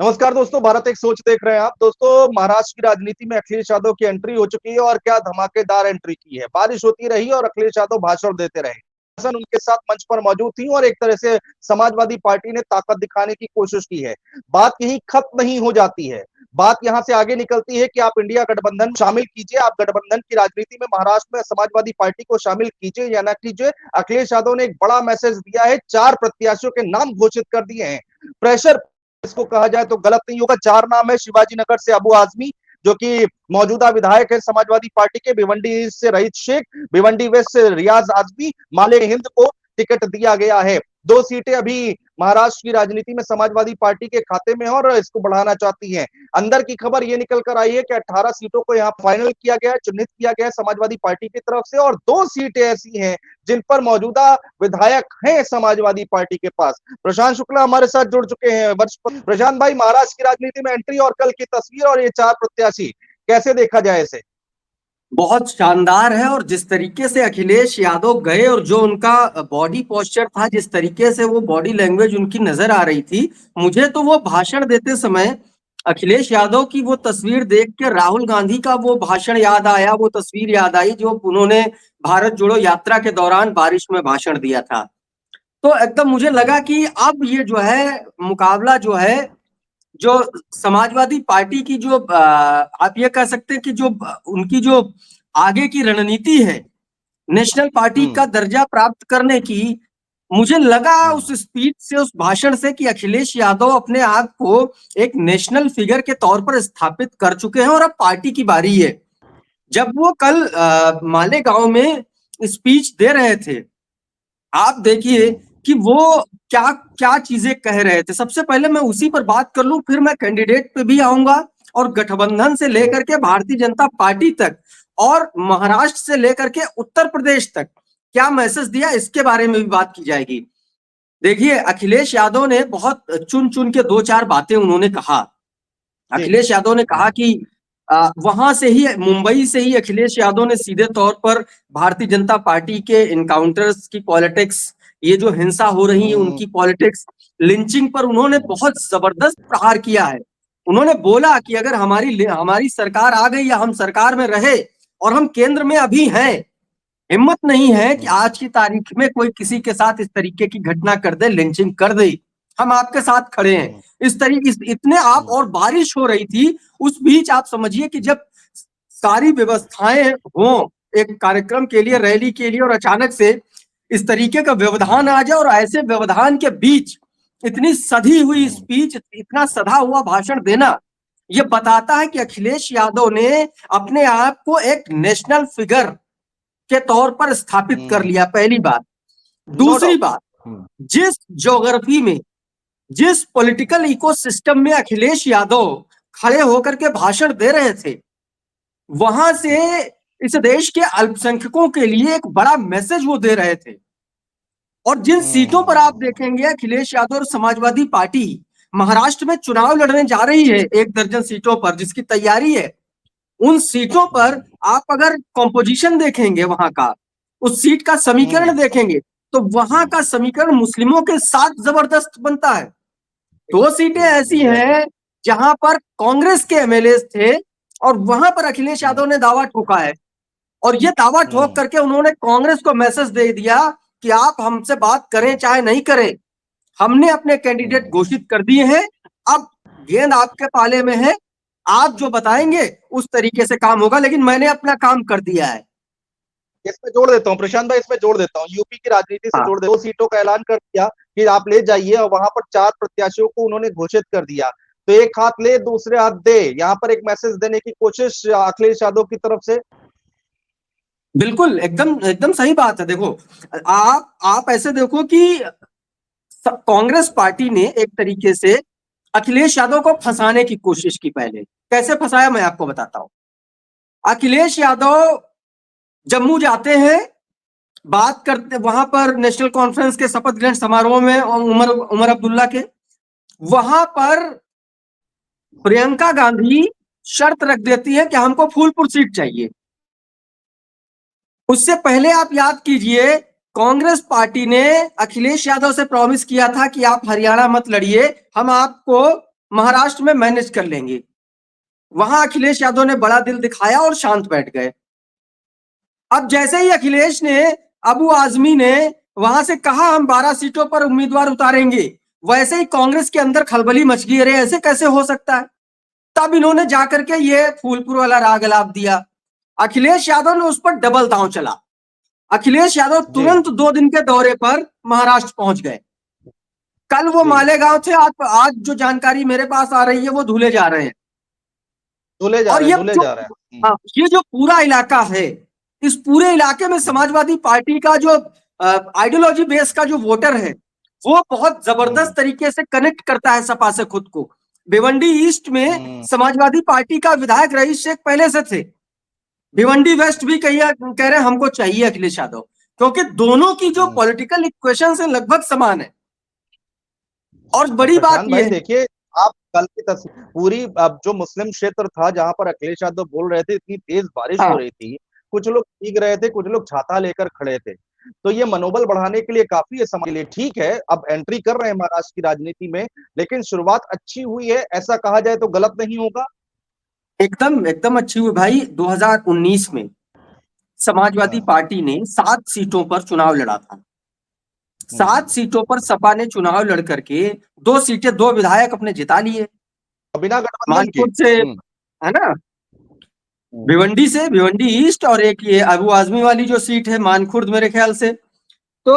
नमस्कार दोस्तों, भारत एक सोच देख रहे हैं आप। दोस्तों, महाराष्ट्र की राजनीति में अखिलेश यादव की एंट्री हो चुकी है और क्या धमाकेदार एंट्री की है। बारिश होती रही और अखिलेश यादव भाषण देते रहे। हसन उनके साथ मंच पर मौजूद थी और एक तरह से समाजवादी पार्टी ने ताकत दिखाने की कोशिश की है। बात यही खत्म नहीं हो जाती है, बात यहां से आगे निकलती है कि आप इंडिया गठबंधन शामिल कीजिए, आप गठबंधन की राजनीति में महाराष्ट्र में समाजवादी पार्टी को शामिल कीजिए या ना कीजिए। अखिलेश यादव ने एक बड़ा मैसेज दिया है, 4 प्रत्याशियों के नाम घोषित कर दिए हैं। प्रेशर इसको कहा जाए तो गलत नहीं होगा। 4 नाम है, शिवाजी नगर से अबू आजमी जो कि मौजूदा विधायक है समाजवादी पार्टी के, भिवंडी ईस्ट से रईस शेख, भिवंडी वेस्ट से रियाज आजमी, माले हिंद को टिकट दिया गया है। 2 सीटें अभी महाराष्ट्र की राजनीति में समाजवादी पार्टी के खाते में है और इसको बढ़ाना चाहती है। अंदर की खबर ये निकल कर आई है कि 18 सीटों को यहाँ फाइनल किया गया है, चिन्हित किया गया है समाजवादी पार्टी की तरफ से, और 2 सीटें ऐसी हैं जिन पर मौजूदा विधायक हैं समाजवादी पार्टी के पास। प्रशांत शुक्ला हमारे साथ जुड़ चुके हैं। प्रशांत भाई, महाराष्ट्र की राजनीति में एंट्री और कल की तस्वीर और ये 4 प्रत्याशी, कैसे देखा जाए इसे? बहुत शानदार है। और जिस तरीके से अखिलेश यादव गए और जो उनका बॉडी पोस्चर था, जिस तरीके से वो बॉडी लैंग्वेज उनकी नजर आ रही थी, मुझे तो वो भाषण देते समय अखिलेश यादव की वो तस्वीर देख के राहुल गांधी का वो भाषण याद आया, वो तस्वीर याद आई जो उन्होंने भारत जोड़ो यात्रा के दौरान बारिश में भाषण दिया था। तो एकदम मुझे लगा कि अब ये जो है मुकाबला जो है, जो समाजवादी पार्टी की जो आप ये कह सकते हैं कि जो उनकी जो आगे की रणनीति है नेशनल पार्टी का दर्जा प्राप्त करने की, मुझे लगा उस स्पीच से, उस भाषण से कि अखिलेश यादव अपने आप को एक नेशनल फिगर के तौर पर स्थापित कर चुके हैं और अब पार्टी की बारी है। जब वो कल मालेगांव में स्पीच दे रहे थे, आप देखिए कि वो क्या क्या चीजें कह रहे थे। सबसे पहले मैं उसी पर बात कर लूं, फिर मैं कैंडिडेट पे भी आऊंगा और गठबंधन से लेकर के भारतीय जनता पार्टी तक और महाराष्ट्र से लेकर के उत्तर प्रदेश तक क्या मैसेज दिया, इसके बारे में भी बात की जाएगी। देखिए, अखिलेश यादव ने बहुत चुन चुन के 2-4 बातें उन्होंने कहा। अखिलेश यादव ने कहा कि वहां से ही, मुंबई से ही अखिलेश यादव ने सीधे तौर पर भारतीय जनता पार्टी के इनकाउंटर्स की पॉलिटिक्स, ये जो हिंसा हो रही है उनकी पॉलिटिक्स, लिंचिंग पर उन्होंने बहुत जबरदस्त प्रहार किया है। उन्होंने बोला कि अगर हमारी सरकार आ गई या हम सरकार में रहे और हम केंद्र में अभी हैं, हिम्मत नहीं है कि आज की तारीख में कोई किसी के साथ इस तरीके की घटना कर दे, लिंचिंग कर दे, हम आपके साथ खड़े हैं। इस तरीके इतने आप, और बारिश हो रही थी उस बीच। आप समझिए कि जब सारी व्यवस्थाएं हों एक कार्यक्रम के लिए, रैली के लिए, और अचानक से इस तरीके का व्यवधान आ जाए और ऐसे व्यवधान के बीच इतनी सधी हुई स्पीच, इतना सधा हुआ भाषण देना, यह बताता है कि अखिलेश यादव ने अपने आप को एक नेशनल फिगर के तौर पर स्थापित कर लिया, पहली बात। दूसरी बात, जिस ज्योग्राफी में, जिस पॉलिटिकल इकोसिस्टम में अखिलेश यादव खड़े होकर के भाषण दे रहे थे, वहां से इस देश के अल्पसंख्यकों के लिए एक बड़ा मैसेज वो दे रहे थे। और जिन सीटों पर आप देखेंगे अखिलेश यादव और समाजवादी पार्टी महाराष्ट्र में चुनाव लड़ने जा रही है, 1 दर्जन सीटों पर जिसकी तैयारी है, उन सीटों पर आप अगर कॉम्पोजिशन देखेंगे, वहां का उस सीट का समीकरण देखेंगे, तो वहां का समीकरण मुस्लिमों के साथ जबरदस्त बनता है। 2 सीटें ऐसी हैं जहां पर कांग्रेस के एमएलए थे और वहां पर अखिलेश यादव ने दावा ठोका है, और ये दावा ठोक करके उन्होंने कांग्रेस को मैसेज दे दिया कि आप हमसे बात करें चाहे नहीं करें, हमने अपने कैंडिडेट घोषित कर दिए हैं, अब गेंद आपके पाले में है, आप जो बताएंगे उस तरीके से काम होगा, लेकिन मैंने अपना काम कर दिया है। इसमें जोड़ देता हूँ प्रशांत भाई, इसमें जोड़ देता हूँ, यूपी की राजनीति से जोड़ दे। 2 सीटों का ऐलान कर दिया कि आप ले जाइए और वहां पर 4 प्रत्याशियों को उन्होंने घोषित कर दिया। तो एक हाथ ले दूसरे हाथ दे, यहाँ पर एक मैसेज देने की कोशिश अखिलेश यादव की तरफ से। बिल्कुल, एकदम एकदम सही बात है। देखो, आप ऐसे देखो कि कांग्रेस पार्टी ने एक तरीके से अखिलेश यादव को फंसाने की कोशिश की। पहले कैसे फंसाया मैं आपको बताता हूं। अखिलेश यादव जम्मू जाते हैं, बात करते वहां पर नेशनल कॉन्फ्रेंस के शपथ ग्रहण समारोह में, उमर अब्दुल्ला के वहां पर प्रियंका गांधी शर्त रख देती है कि हमको फूलपुर सीट चाहिए। उससे पहले आप याद कीजिए, कांग्रेस पार्टी ने अखिलेश यादव से प्रॉमिस किया था कि आप हरियाणा मत लड़िए, हम आपको महाराष्ट्र में मैनेज कर लेंगे। वहां अखिलेश यादव ने बड़ा दिल दिखाया और शांत बैठ गए। अब जैसे ही अखिलेश ने, अबू आजमी ने वहां से कहा हम 12 सीटों पर उम्मीदवार उतारेंगे, वैसे ही कांग्रेस के अंदर खलबली मच गई, अरे ऐसे कैसे हो सकता है। तब इन्होंने जाकर के ये फूलपुर वाला राग अलाप दिया। अखिलेश यादव ने उस पर डबल दांव चला। अखिलेश यादव जी तुरंत 2 दिन के दौरे पर महाराष्ट्र पहुंच गए। कल वो जी मालेगांव थे, आज जो जानकारी मेरे पास आ रही है वो धुले जा रहे हैं। धुले जा और रहे हैं, धुले जा रहे हैं। हाँ, ये जो पूरा इलाका है, इस पूरे इलाके में समाजवादी पार्टी का जो आइडियोलॉजी बेस का जो वोटर है, वो बहुत जबरदस्त तरीके से कनेक्ट करता है सपा से खुद को। भिवंडी ईस्ट में समाजवादी पार्टी का विधायक रईस शेख पहले से थे। भिवंडी वेस्ट भी कह रहे हैं हमको चाहिए अखिलेश यादव, क्योंकि दोनों की जो पॉलिटिकल इक्वेशन है लगभग समान है। और बड़ी बात प्रशांत ये भाई है, देखिए, आप कल की तस्वीर पूरी, अब जो मुस्लिम क्षेत्र था जहां पर अखिलेश यादव बोल रहे थे, इतनी तेज बारिश हो हाँ, रही थी, कुछ लोग भीग रहे थे, कुछ लोग छाता लेकर खड़े थे। तो ये मनोबल बढ़ाने के लिए काफी है, समाज के लिए ठीक है। अब एंट्री कर रहे हैं महाराष्ट्र की राजनीति में, लेकिन शुरुआत अच्छी हुई है, ऐसा कहा जाए तो गलत नहीं होगा। एकदम एकदम अच्छी हुई भाई। 2019 में समाजवादी हाँ, पार्टी ने 7 सीटों पर चुनाव लड़ा था। 7 हम्म, सीटों पर सपा ने चुनाव लड़ करके 2 सीटें, 2 विधायक अपने जिता लिए। बिना गठबंधन के। मानपुर से, है ना, भिवंडी से, भिवंडी ईस्ट, और एक ये अबू आजमी वाली जो सीट है मानखुर्द मेरे ख्याल से। तो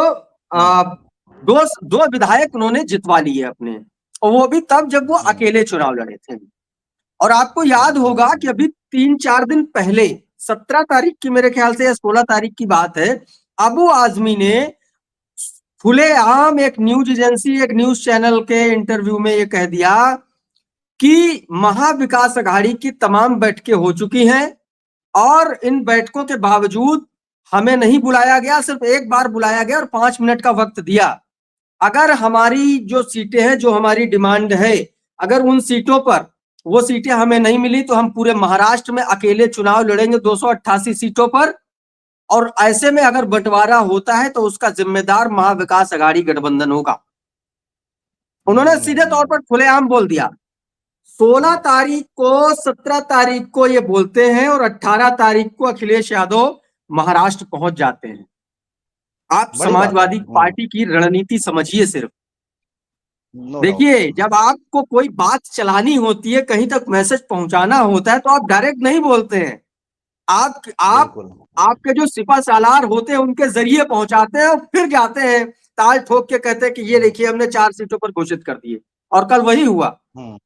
हम्म, दो दो विधायक उन्होंने जितवा लिए अपने, और वो भी तब जब वो हम्म, अकेले चुनाव लड़े थे। और आपको याद होगा हम्म, कि अभी 3-4 दिन पहले, 17 तारीख की मेरे ख्याल से या 16 तारीख की बात है, अबू आजमी ने खुलेआम एक न्यूज एजेंसी, एक न्यूज चैनल के इंटरव्यू में ये कह दिया कि महाविकास अघाड़ी की तमाम बैठकें हो चुकी हैं और इन बैठकों के बावजूद हमें नहीं बुलाया गया, सिर्फ एक बार बुलाया गया और 5 मिनट का वक्त दिया। अगर हमारी जो सीटें हैं, जो हमारी डिमांड है, अगर उन सीटों पर वो सीटें हमें नहीं मिली तो हम पूरे महाराष्ट्र में अकेले चुनाव लड़ेंगे 288 सीटों पर, और ऐसे में अगर बंटवारा होता है तो उसका जिम्मेदार महाविकास अघाड़ी गठबंधन होगा। उन्होंने सीधे तौर पर खुलेआम बोल दिया। 16 तारीख को, 17 तारीख को ये बोलते हैं और 18 तारीख को अखिलेश यादव महाराष्ट्र पहुंच जाते हैं। आप बड़ी बात है। समाजवादी पार्टी की रणनीति समझिए सिर्फ। No doubt. देखिए, जब आपको कोई बात चलानी होती है, कहीं तक मैसेज पहुंचाना होता है, तो आप डायरेक्ट नहीं बोलते हैं। आप बिल्कुल। आपके जो सिपा सालार होते हैं उनके जरिए पहुंचाते हैं और फिर जाते हैं ताल ठोक के कहते हैं कि ये देखिए हमने 4 सीटों पर घोषित कर दिए। और कल वही हुआ। हम्म,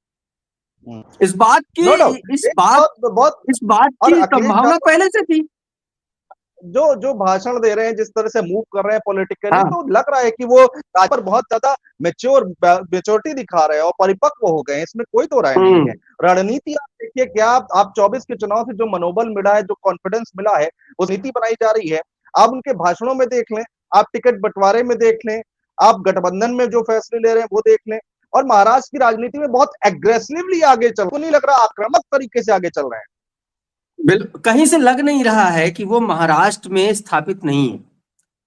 हम्म, इस बात की नो डाउट। इस एक बात बहुत बहुत, इस बात और की अखिलेश संभावना यादव पहले से थी। जो जो भाषण दे रहे हैं, जिस तरह से मूव कर रहे हैं पॉलिटिकली, हाँ, तो लग रहा है कि वो राज पर बहुत ज्यादा मेच्योरिटी दिखा रहे हैं और परिपक्व हो गए हैं, इसमें कोई तो राय नहीं है। रणनीति आप देखिए, क्या आप 24 के चुनाव से जो मनोबल मिला है, जो कॉन्फिडेंस मिला है, उस नीति बनाई जा रही है। आप उनके भाषणों में देख लें, आप टिकट बंटवारे में देख लें, आप गठबंधन में जो फैसले ले रहे हैं वो देख लें, और महाराष्ट्र की राजनीति में बहुत एग्रेसिवली आगे चल, को नहीं लग रहा आक्रामक तरीके से आगे चल रहे हैं। कहीं से लग नहीं रहा है कि वो महाराष्ट्र में स्थापित नहीं है।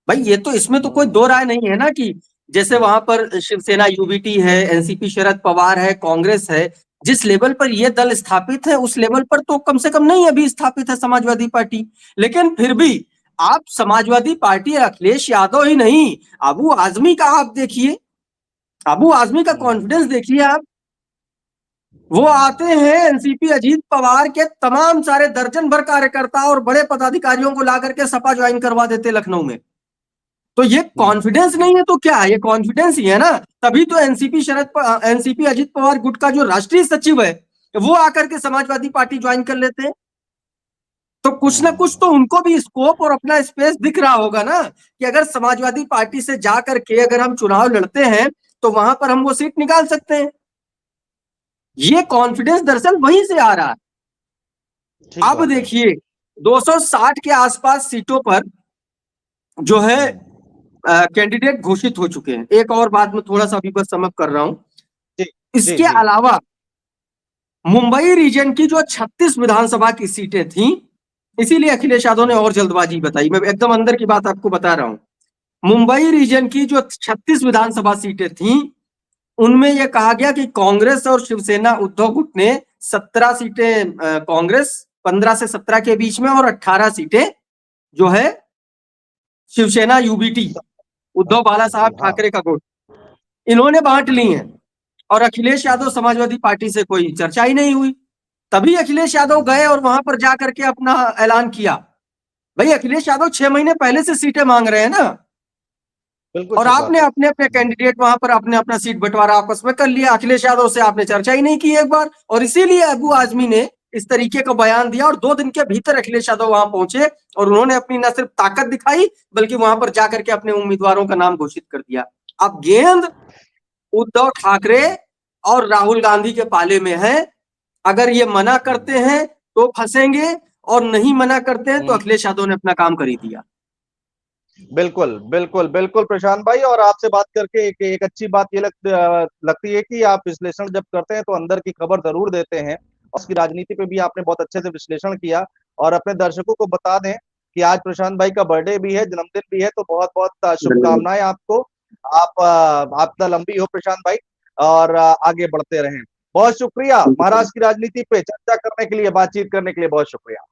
भाई ये तो, इसमें तो कोई दो राय नहीं है ना कि जैसे वहां पर शिवसेना यूबीटी है, एनसीपी शरद पवार है, कांग्रेस है, जिस लेवल पर ये दल स्थापित है उस लेवल पर तो कम से कम नहीं अभी स्थापित है समाजवादी पार्टी। लेकिन फिर भी आप समाजवादी पार्टी अखिलेश यादव ही नहीं, अबू आजमी का आप देखिए, अबू आजमी का कॉन्फिडेंस देखिए आप। वो आते हैं, एनसीपी अजीत पवार के तमाम सारे दर्जन भर कार्यकर्ता और बड़े पदाधिकारियों को ला करके सपा ज्वाइन करवा देते लखनऊ में। तो ये कॉन्फिडेंस नहीं है तो क्या है, ये कॉन्फिडेंस ही है ना। तभी तो एनसीपी अजीत पवार गुट का जो राष्ट्रीय सचिव है वो आकर के समाजवादी पार्टी ज्वाइन कर लेते हैं। तो कुछ ना कुछ तो उनको भी स्कोप और अपना स्पेस दिख रहा होगा ना, कि अगर समाजवादी पार्टी से जा करके अगर हम चुनाव लड़ते हैं तो वहां पर हम वो सीट निकाल सकते हैं। ये कॉन्फिडेंस दरअसल वहीं से आ रहा है। ठीक अब बात है। देखिए, 260 के आसपास सीटों पर जो है कैंडिडेट घोषित हो चुके हैं। एक और बात मैं थोड़ा सा अभी बस समअप कर रहा हूं, जी जी इसके जी। अलावा मुंबई रीजन की जो 36 विधानसभा की सीटें थी, इसीलिए अखिलेश यादव ने और जल्दबाजी बताई, मैं एकदम अंदर की बात आपको बता रहा हूं। मुंबई रीजन की जो 36 विधानसभा सीटें थी उनमें यह कहा गया कि कांग्रेस और शिवसेना उद्धव गुट ने 17 सीटें कांग्रेस 15 से 17 के बीच में और 18 सीटें जो है शिवसेना यूबीटी उद्धव बाला साहब हाँ ठाकरे का गुट इन्होंने बांट ली हैं। और अखिलेश यादव समाजवादी पार्टी से कोई चर्चा ही नहीं हुई। तभी अखिलेश यादव गए और वहां पर जाकर के अपना ऐलान किया। भाई अखिलेश यादव 6 महीने पहले से सीटें मांग रहे हैं ना, बिल्कुल और सही बात आपने है। अपने अपने कैंडिडेट वहां पर अपने अपना सीट बंटवारा आपस में कर लिया। अखिलेश यादव से आपने चर्चा ही नहीं की एक बार, और इसीलिए अबू आजमी ने इस तरीके का बयान दिया और 2 दिन के भीतर अखिलेश यादव वहां पहुंचे और उन्होंने अपनी न सिर्फ ताकत दिखाई बल्कि वहां पर जाकर के अपने उम्मीदवारों का नाम घोषित कर दिया। अब गेंद उद्धव ठाकरे और राहुल गांधी के पाले में है। अगर ये मना करते हैं तो फंसेंगे और नहीं मना करते हैं तो अखिलेश यादव ने अपना काम कर ही दिया। बिल्कुल बिल्कुल बिल्कुल प्रशांत भाई, और आपसे बात करके एक अच्छी बात ये लगती है कि आप विश्लेषण जब करते हैं तो अंदर की खबर जरूर देते हैं। और उसकी राजनीति पे भी आपने बहुत अच्छे से विश्लेषण किया। और अपने दर्शकों को बता दें कि आज प्रशांत भाई का बर्थडे भी है, जन्मदिन भी है, तो बहुत बहुत शुभकामनाएं आपको। आप आपका लंबी हो प्रशांत भाई, और आगे बढ़ते रहें। बहुत शुक्रिया महाराष्ट्र की राजनीति पे चर्चा करने के लिए, बातचीत करने के लिए बहुत शुक्रिया।